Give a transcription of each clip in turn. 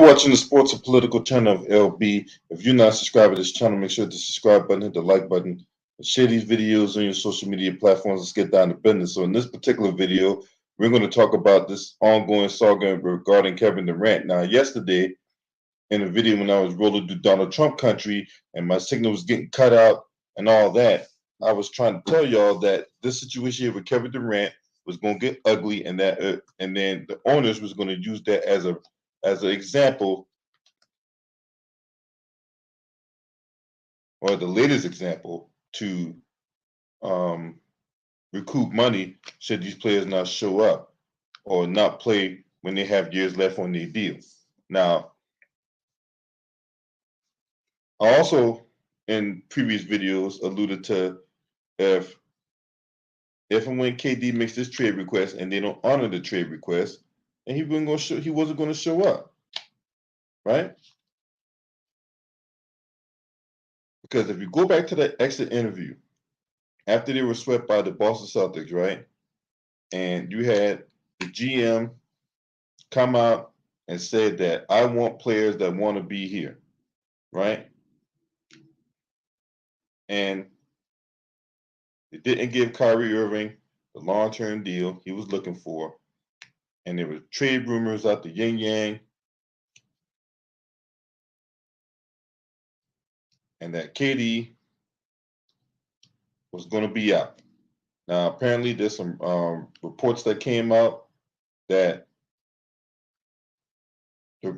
watching the Sports and Political channel of LB. If you're not subscribed to this channel, make sure to subscribe button, hit the like button, and share these videos on your social media platforms. Let's get down to business. So in this particular video, we're going to talk about this ongoing saga regarding Kevin Durant. Now, yesterday, in a video when I was rolling through Donald Trump country and my signal was getting cut out and all that, I was trying to tell y'all that this situation here with Kevin Durant was going to get ugly, and that and then the owners was going to use that as an example, or the latest example, to recoup money should these players not show up or not play when they have years left on their deal. Now, I also in previous videos alluded to if and when KD makes this trade request and they don't honor the trade request, and he wasn't going to show up, right? Because if you go back to that exit interview after they were swept by the Boston Celtics, right, and you had the GM come out and said that I want players that want to be here, right? And they didn't give Kyrie Irving the long-term deal he was looking for. And there were trade rumors out the yin yang. And that KD was going to be out. Now, apparently, there's some reports that came out that the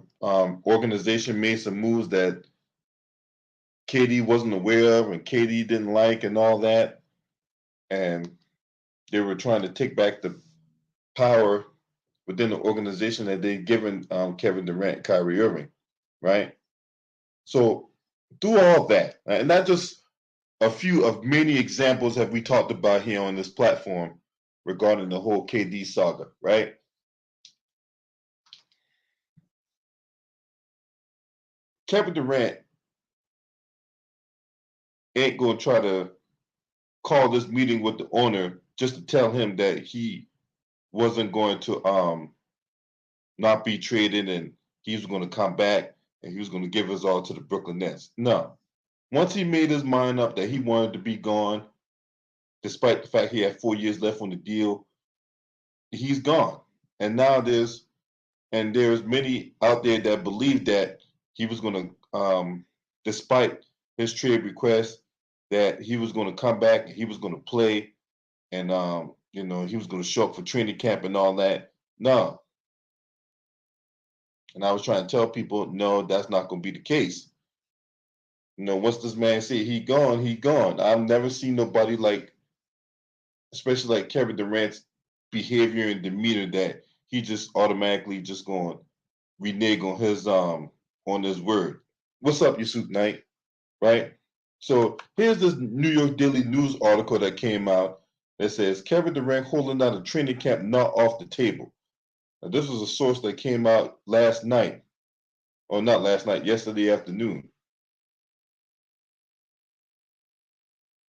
organization made some moves that KD wasn't aware of and KD didn't like and all that. And they were trying to take back the power within the organization that they'd given Kevin Durant, Kyrie Irving, right? So through all that, and not just a few of many examples have we talked about here on this platform regarding the whole KD saga, right? Kevin Durant ain't going to try to call this meeting with the owner just to tell him that he wasn't going to not be traded and he was going to come back and he was going to give us all to the Brooklyn Nets. No. Once he made his mind up that he wanted to be gone, despite the fact he had 4 years left on the deal, he's gone. And now there's many out there that believe that he was going to, despite his trade request, that he was going to come back and he was going to play, and he was going to show up for training camp and all that. No. And I was trying to tell people, no, that's not going to be the case. Once this man say he gone, he gone. I've never seen nobody especially like Kevin Durant's behavior and demeanor, that he just automatically just going to renege on his word. What's up, you suit Knight? Right? So here's this New York Daily News article that came out that says Kevin Durant holding out a training camp not off the table. Now, this was a source that came out last night, or not last night, yesterday afternoon.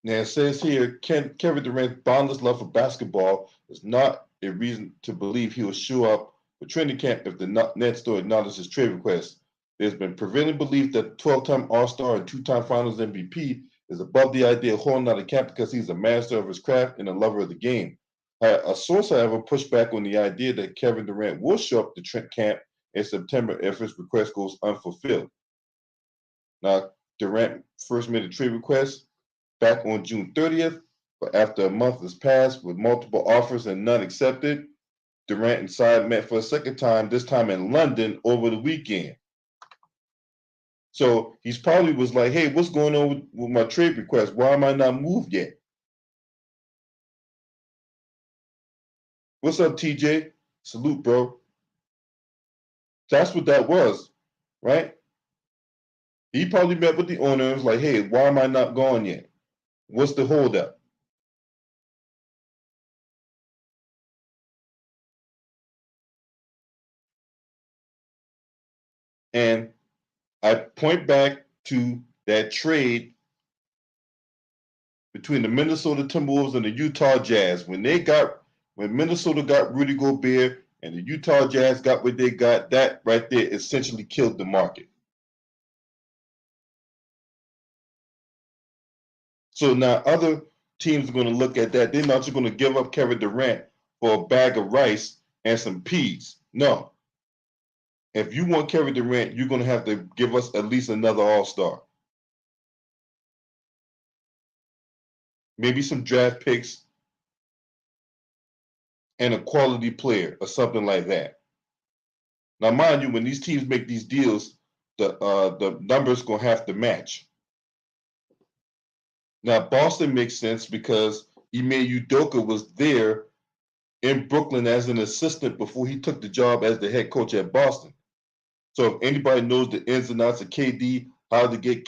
Now it says here, Kevin Durant's boundless love for basketball is not a reason to believe he will show up for training camp if the Nets don't acknowledge his trade request. There's been prevailing belief that the 12-time All-Star and 2-time Finals MVP is above the idea of holding out a camp because he's a master of his craft and a lover of the game. A source, however, pushed back on the idea that Kevin Durant will show up to camp in September if his request goes unfulfilled. Now, Durant first made a trade request back on June 30th, but after a month has passed with multiple offers and none accepted, Durant and side met for a second time, this time in London over the weekend. So he's probably was like, hey, what's going on with my trade request? Why am I not moved yet? What's up, TJ? Salute, bro. That's what that was, right? He probably met with the owner and was like, hey, why am I not gone yet? What's the holdup? And I point back to that trade between the Minnesota Timberwolves and the Utah Jazz when Minnesota got Rudy Gobert and the Utah Jazz got what they got, that right there essentially killed the market. So now other teams are going to look at that. They're not just going to give up Kevin Durant for a bag of rice and some peas. No. If you want Kevin Durant, you're going to have to give us at least another All-Star. Maybe some draft picks and a quality player or something like that. Now, mind you, when these teams make these deals, the numbers going to have to match. Now, Boston makes sense because Ime Udoka was there in Brooklyn as an assistant before he took the job as the head coach at Boston. So if anybody knows the ins and outs of KD, how to get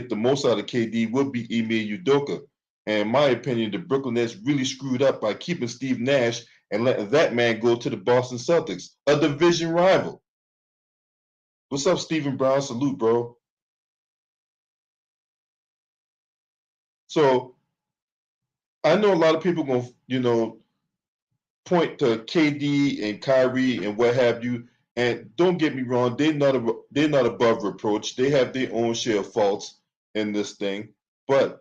the most out of KD, would be Ime Udoka. And in my opinion, the Brooklyn Nets really screwed up by keeping Steve Nash and letting that man go to the Boston Celtics, a division rival. What's up, Stephen Brown? Salute, bro. So I know a lot of people going to, point to KD and Kyrie and what have you. And don't get me wrong, they're not above reproach. They have their own share of faults in this thing. But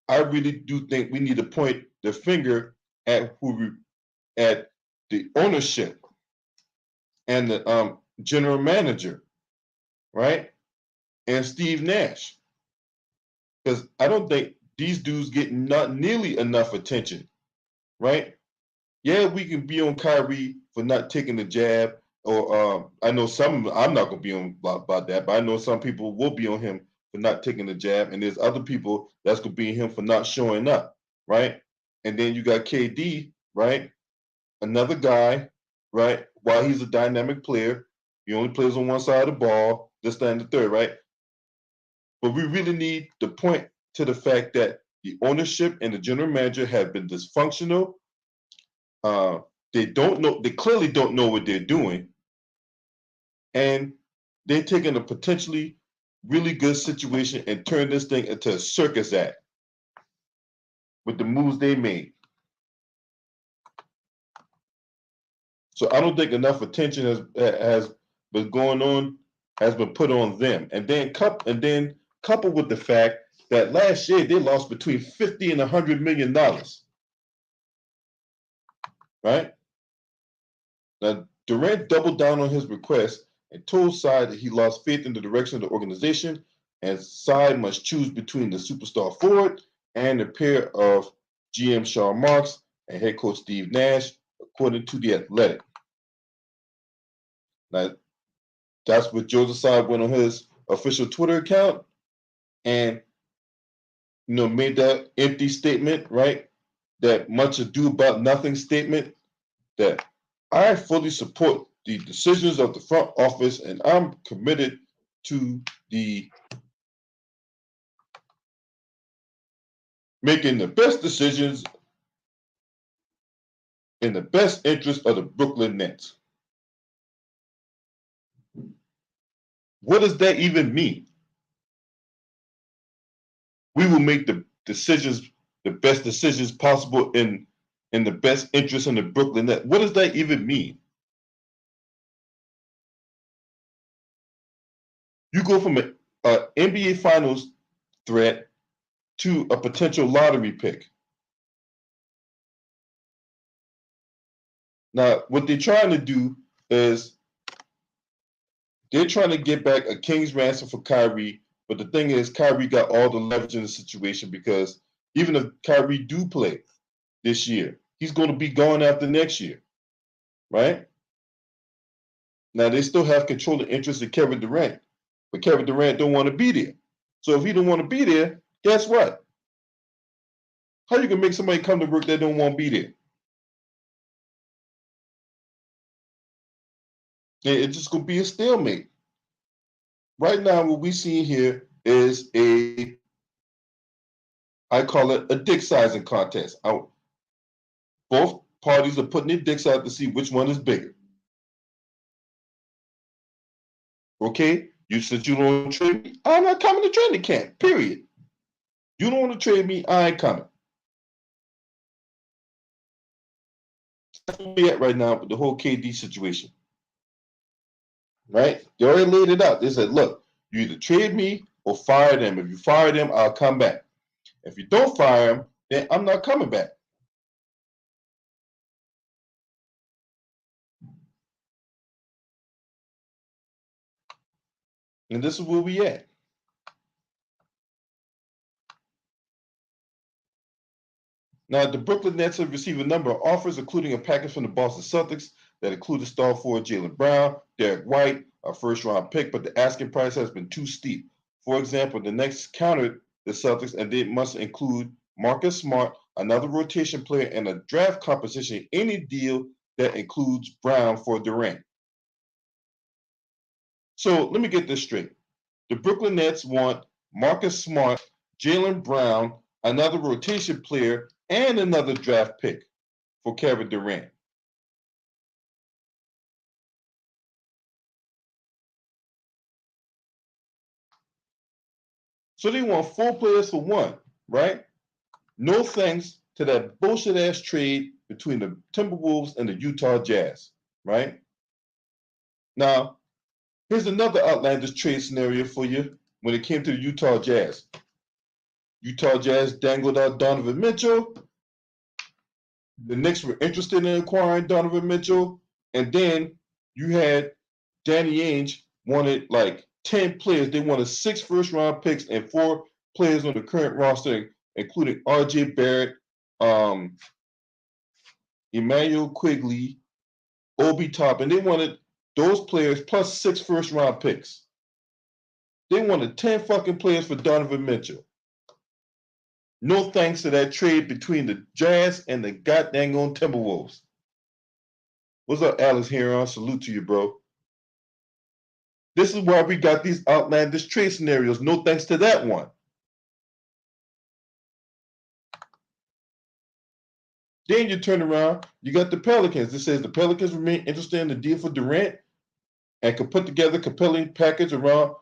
I really do think we need to point the finger at at the ownership and the general manager, right? And Steve Nash. Because I don't think these dudes get not nearly enough attention, right? Yeah, we can be on Kyrie for not taking the jab, or I know some. I'm not gonna be on about that, but I know some people will be on him for not taking the jab, and there's other people that's gonna be on him for not showing up, right? And then you got KD, right? Another guy, right? While he's a dynamic player, he only plays on one side of the ball, this, that, and the third, right? But we really need to point to the fact that the ownership and the general manager have been dysfunctional. They don't know. They clearly don't know what they're doing, and they're taking a potentially really good situation and turn this thing into a circus act with the moves they made. So I don't think enough attention has been going on, has been put on them, and then coupled with the fact that last year they lost between $50 and $100 million, right? Now, Durant doubled down on his request and told Sy that he lost faith in the direction of the organization, and Sy must choose between the superstar forward and a pair of GM Sean Marks and head coach Steve Nash, according to The Athletic. Now, that's what Joseph Sy went on his official Twitter account and made that empty statement, right? That much ado about nothing statement that I fully support the decisions of the front office, and I'm committed to the making the best decisions in the best interest of the Brooklyn Nets. What does that even mean? We will make the decisions, the best decisions possible in the best interest in the Brooklyn Nets. What does that even mean? You go from an NBA Finals threat to a potential lottery pick. Now, what they're trying to do is they're trying to get back a king's ransom for Kyrie, but the thing is, Kyrie got all the leverage in the situation because even if Kyrie do play this year, he's going to be gone after next year, right? Now, they still have control and interest in Kevin Durant, but Kevin Durant don't want to be there. So if he don't want to be there, guess what? How you can make somebody come to work that don't want to be there? It's just going to be a stalemate. Right now, what we see here is I call it a dick sizing contest. Both parties are putting their dicks out to see which one is bigger. Okay? Since you don't trade me, I'm not coming to training camp, period. You don't want to trade me, I ain't coming. That's where we at right now with the whole KD situation. Right? They already laid it out. They said, look, you either trade me or fire them. If you fire them, I'll come back. If you don't fire them, then I'm not coming back. And this is where we at. Now, the Brooklyn Nets have received a number of offers, including a package from the Boston Celtics that included star forward Jaylen Brown, Derek White, a first-round pick, but the asking price has been too steep. For example, the Nets countered the Celtics, and they must include Marcus Smart, another rotation player, and a draft compensation in any deal that includes Brown for Durant. So let me get this straight. The Brooklyn Nets want Marcus Smart, Jaylen Brown, another rotation player, and another draft pick for Kevin Durant. So they want 4 players for one, right? No thanks to that bullshit ass trade between the Timberwolves and the Utah Jazz, right? Now, here's another outlandish trade scenario for you when it came to the Utah Jazz. Utah Jazz dangled out Donovan Mitchell. The Knicks were interested in acquiring Donovan Mitchell. And then you had Danny Ainge wanted like 10 players. They wanted 6 first-round picks and 4 players on the current roster, including R.J. Barrett, Emmanuel Quigley, Obi Toppin. They wanted those players plus 6 first-round picks. They wanted 10 fucking players for Donovan Mitchell. No thanks to that trade between the Jazz and the goddamn on Timberwolves. What's up, Alex Heron? Salute to you, bro. This is why we got these outlandish trade scenarios. No thanks to that one. Then you turn around, you got the Pelicans. It says the Pelicans remain interested in the deal for Durant and could put together a compelling package around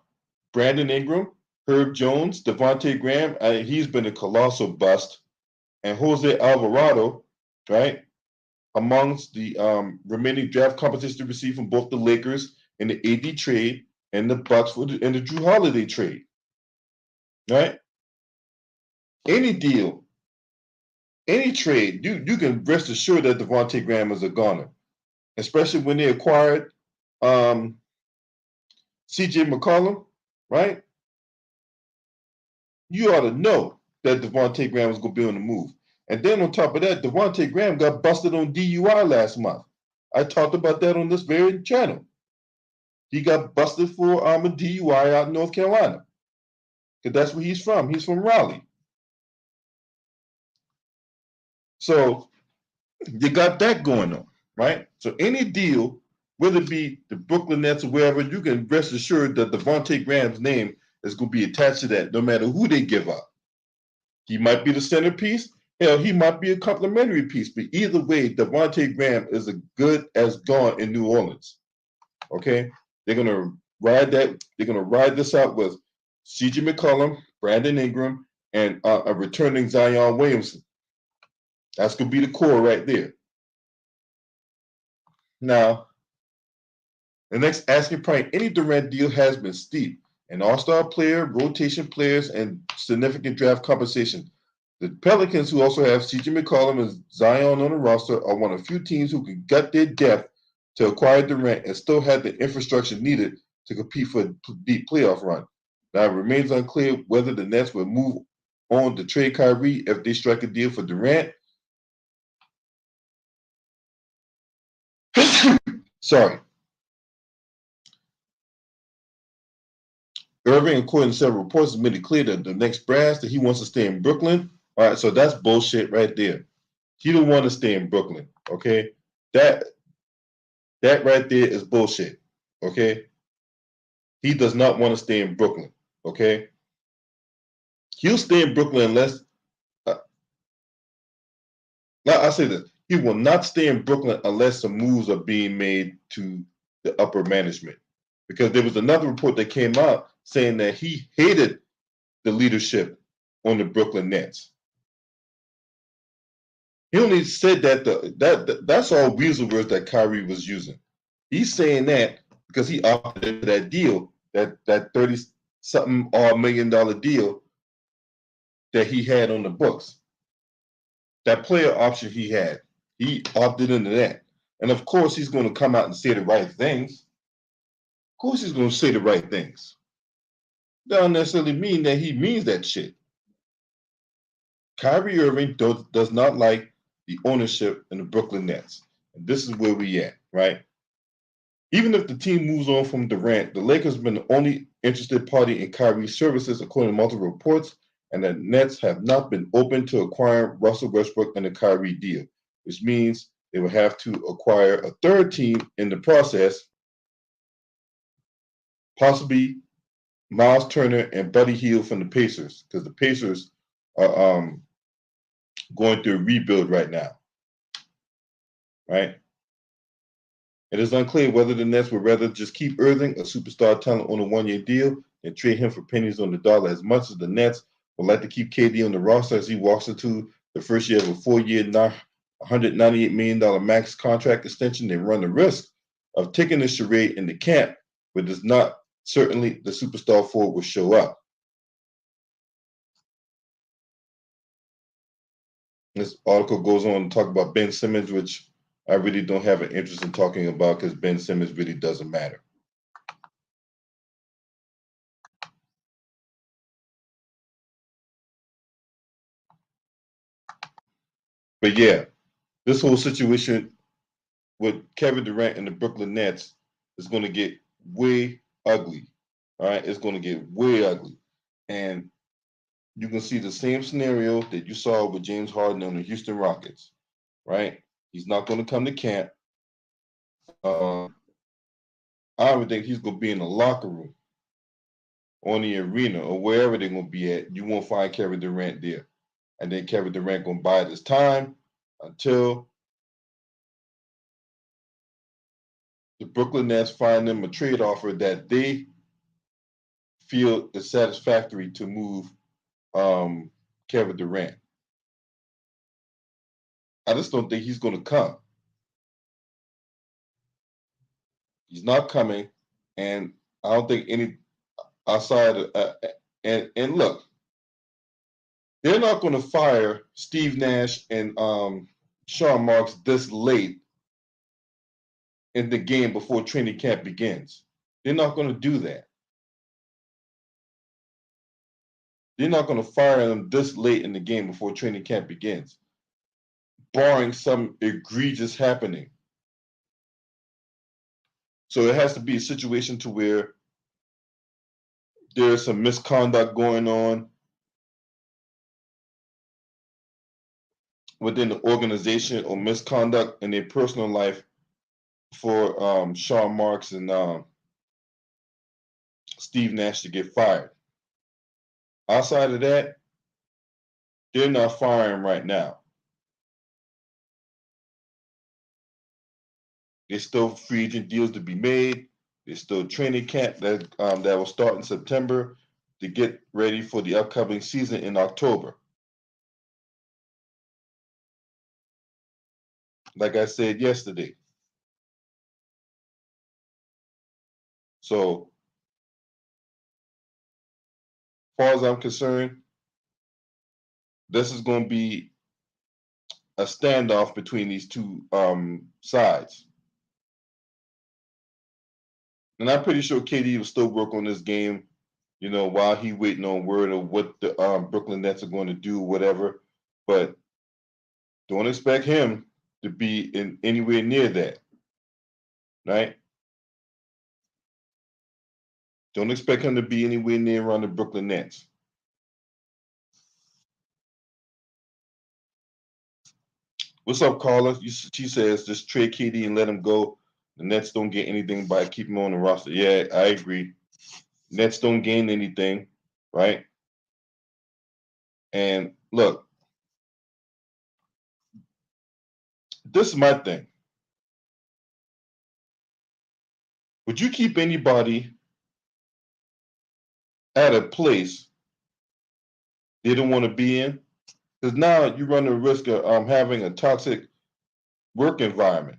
Brandon Ingram, Herb Jones, Devontae Graham. He's been a colossal bust. And Jose Alvarado, right? Amongst the remaining draft compensation received from both the Lakers in the AD trade and the Bucks in the Drew Holiday trade. Right? Any deal, any trade, you can rest assured that Devontae Graham is a goner. Especially when they acquired CJ McCollum, right? You ought to know that Devontae Graham was going to be on the move. And then on top of that, Devontae Graham got busted on DUI last month. I talked about that on this very channel. He got busted for a DUI out in North Carolina. Because that's where he's from. He's from Raleigh. So you got that going on, right? So any deal, whether it be the Brooklyn Nets or wherever, you can rest assured that Devontae Graham's name is going to be attached to that no matter who they give up. He might be the centerpiece. Hell, he might be a complementary piece. But either way, Devontae Graham is as good as gone in New Orleans. Okay? They're going to ride that. They're going to ride this out with CJ McCollum, Brandon Ingram, and a returning Zion Williamson. That's going to be the core right there. Now, the next asking price, any Durant deal has been steep. An all-star player, rotation players, and significant draft compensation. The Pelicans, who also have CJ McCollum and Zion on the roster, are one of few teams who can gut their depth to acquire Durant and still have the infrastructure needed to compete for a deep playoff run. Now, it remains unclear whether the Nets will move on to trade Kyrie if they strike a deal for Durant. Sorry. Irving, according to several reports, has made it clear that the next brass that he wants to stay in Brooklyn. All right, so that's bullshit right there. He don't want to stay in Brooklyn. Okay, that right there is bullshit. Okay, he does not want to stay in Brooklyn. Okay, he'll stay in Brooklyn unless. Now I say this: he will not stay in Brooklyn unless some moves are being made to the upper management. Because there was another report that came out saying that he hated the leadership on the Brooklyn Nets. He only said that's all weasel words that Kyrie was using. He's saying that because he opted into that deal, that 30-something odd $1 million deal that he had on the books. That player option he had. He opted into that. And of course he's going to come out and say the right things. Of course he's going to say the right things. Doesn't necessarily mean that he means that shit. Kyrie Irving does not like the ownership in the Brooklyn Nets. And this is where we at, right? Even if the team moves on from Durant, the Lakers have been the only interested party in Kyrie's services, according to multiple reports, and the Nets have not been open to acquiring Russell Westbrook in the Kyrie deal, which means they will have to acquire a third team in the process, possibly Miles Turner and Buddy Hield from the Pacers, because the Pacers are going through a rebuild right now, right? It is unclear whether the Nets would rather just keep Irving, a superstar talent, on a one-year deal and trade him for pennies on the dollar, as much as the Nets would like to keep KD on the roster as he walks into the first year of a 4-year, $198 million max contract extension. They run the risk of taking the charade in the camp, but does not certainly the superstar forward will show up. This article goes on to talk about Ben Simmons, which I really don't have an interest in talking about because Ben Simmons really doesn't matter. But yeah, this whole situation with Kevin Durant and the Brooklyn Nets is going to get way ugly. All right, it's going to get way ugly. And you can see the same scenario that you saw with James Harden on the Houston Rockets, right? He's not going to come to camp. I would think he's going to be in the locker room, on the arena, or wherever they're going to be at. You won't find Kevin Durant there. And then Kevin Durant going to bide his time until the Brooklyn Nets find them a trade offer that they feel is satisfactory to move Kevin Durant. I just don't think he's going to come. He's not coming, and I don't think any outside. And look, they're not going to fire Steve Nash and Sean Marks this late in the game before training camp begins. They're not going to do that. They're not going to fire them this late in the game before training camp begins, barring some egregious happening. So it has to be a situation to where there's some misconduct going on within the organization or misconduct in their personal life for Sean Marks and Steve Nash to get fired. Outside of that, they're not firing right now. There's still free agent deals to be made. There's still training camp that will start in September to get ready for the upcoming season in October. Like I said yesterday. So, as far as I'm concerned, this is going to be a standoff between these two sides. And I'm pretty sure KD will still work on this game, while he waiting on word of what the Brooklyn Nets are going to do, whatever. But don't expect him to be in anywhere near that, right? Don't expect him to be anywhere near around the Brooklyn Nets. What's up, Carla? She says just trade KD and let him go. The Nets don't get anything by keeping him on the roster. Yeah, I agree. Nets don't gain anything, right? And look, this is my thing. Would you keep anybody at a place they don't want to be in? Because now you run the risk of having a toxic work environment.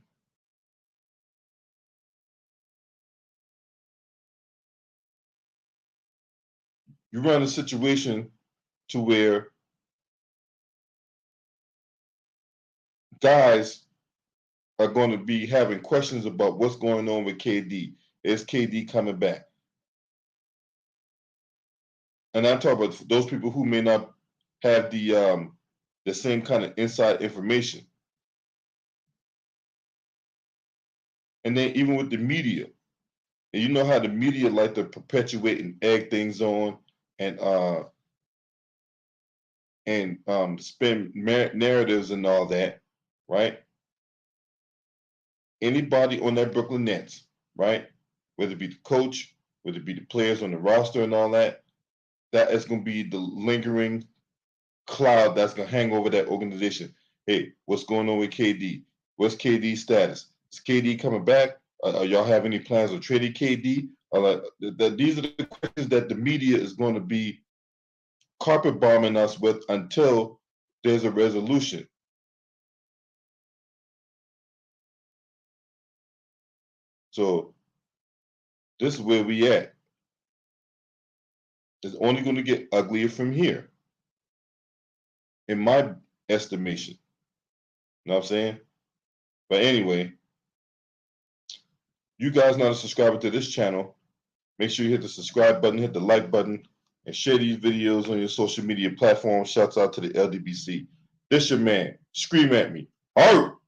You run a situation to where guys are going to be having questions about what's going on with KD. Is KD coming back? And I'm talking about those people who may not have the same kind of inside information. And then even with the media, and you know how the media like to perpetuate and egg things on and spin narratives and all that, right? Anybody on that Brooklyn Nets, right? Whether it be the coach, whether it be the players on the roster and all that, that is going to be the lingering cloud that's going to hang over that organization. Hey, what's going on with KD? What's KD's status? Is KD coming back? Are y'all have any plans of trading KD? These are the questions that the media is going to be carpet bombing us with until there's a resolution. So this is where we at. It's only going to get uglier from here, in my estimation. You know what I'm saying? But anyway, you guys not a subscriber to this channel, make sure you hit the subscribe button, hit the like button, and share these videos on your social media platforms. Shouts out to the LDBC. This your man. Scream at me. Arr!